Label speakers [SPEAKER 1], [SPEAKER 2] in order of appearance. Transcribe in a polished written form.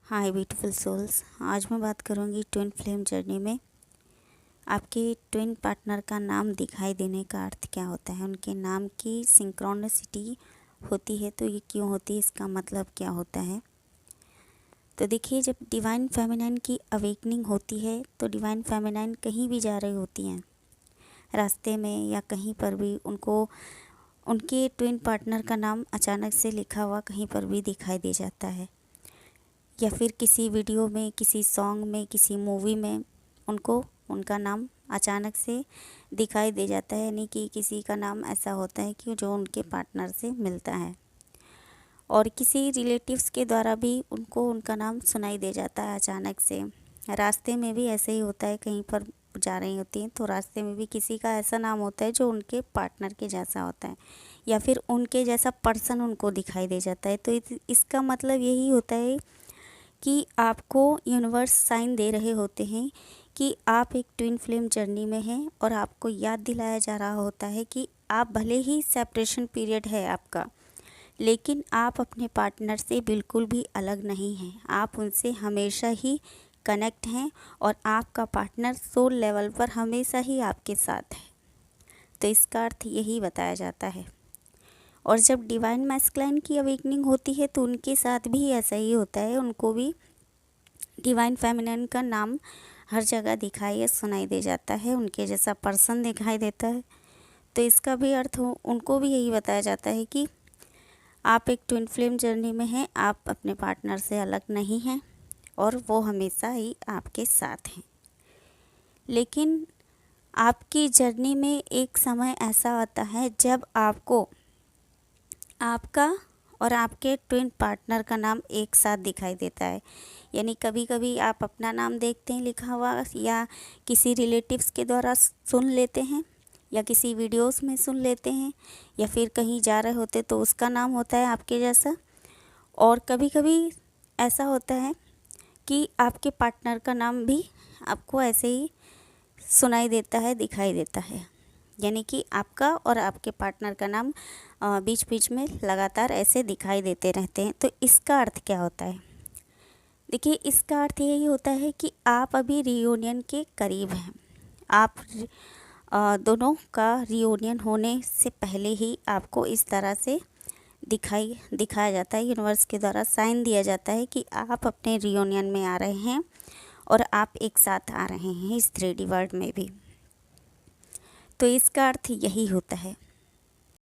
[SPEAKER 1] हाय beautiful souls. आज मैं बात करूंगी ट्विन फ्लेम जर्नी में आपके ट्विन पार्टनर का नाम दिखाई देने का अर्थ क्या होता है, उनके नाम की सिंक्रोनिसिटी होती है तो ये क्यों होती है, इसका मतलब क्या होता है। तो देखिए, जब डिवाइन फेमिनाइन की अवेकनिंग होती है तो डिवाइन फेमिनाइन कहीं भी जा रही होती हैं, रास्ते में या कहीं पर भी उनको उनके ट्विन पार्टनर का नाम अचानक से लिखा हुआ कहीं पर भी दिखाई दे जाता है, या फिर किसी वीडियो में, किसी सॉन्ग में, किसी मूवी में उनको उनका नाम अचानक से दिखाई दे जाता है। यानी कि किसी का नाम ऐसा होता है कि जो उनके पार्टनर से मिलता है, और किसी रिलेटिव्स के द्वारा भी उनको उनका नाम सुनाई दे जाता है अचानक से। रास्ते में भी ऐसे ही होता है, कहीं पर जा रही होती हैं तो रास्ते में भी किसी का ऐसा नाम होता है जो उनके पार्टनर के जैसा होता है, या फिर उनके जैसा पर्सन उनको दिखाई दे जाता है। तो इसका मतलब यही होता है कि आपको यूनिवर्स साइन दे रहे होते हैं कि आप एक ट्विन फ्लेम जर्नी में हैं, और आपको याद दिलाया जा रहा होता है कि आप भले ही सेपरेशन पीरियड है आपका, लेकिन आप अपने पार्टनर से बिल्कुल भी अलग नहीं हैं। आप उनसे हमेशा ही कनेक्ट हैं, और आपका पार्टनर सोल लेवल पर हमेशा ही आपके साथ है। तो इसका अर्थ यही बताया जाता है। और जब डिवाइन मैस्कुलाइन की अवेकनिंग होती है तो उनके साथ भी ऐसा ही होता है, उनको भी डिवाइन फेमिनिन का नाम हर जगह दिखाई या सुनाई दे जाता है, उनके जैसा पर्सन दिखाई देता है। तो इसका भी अर्थ उनको भी यही बताया जाता है कि आप एक ट्विन फ्लेम जर्नी में हैं, आप अपने पार्टनर से अलग नहीं हैं, और वो हमेशा ही आपके साथ हैं। लेकिन आपकी जर्नी में एक समय ऐसा आता है जब आपको आपका और आपके ट्विन पार्टनर का नाम एक साथ दिखाई देता है। यानी कभी कभी आप अपना नाम देखते हैं लिखा हुआ, या किसी रिलेटिव्स के द्वारा सुन लेते हैं, या किसी वीडियोस में सुन लेते हैं, या फिर कहीं जा रहे होते तो उसका नाम होता है आपके जैसा। और कभी कभी ऐसा होता है कि आपके पार्टनर का नाम भी आपको ऐसे ही सुनाई देता है, दिखाई देता है। यानी कि आपका और आपके पार्टनर का नाम बीच बीच में लगातार ऐसे दिखाई देते रहते हैं। तो इसका अर्थ क्या होता है? देखिए, इसका अर्थ यही होता है कि आप अभी रियूनियन के करीब हैं। आप दोनों का रियूनियन होने से पहले ही आपको इस तरह से दिखाया जाता है, यूनिवर्स के द्वारा साइन दिया जाता है कि आप अपने रियूनियन में आ रहे हैं, और आप एक साथ आ रहे हैं इस 3D वर्ल्ड में भी। तो इसका अर्थ यही होता है।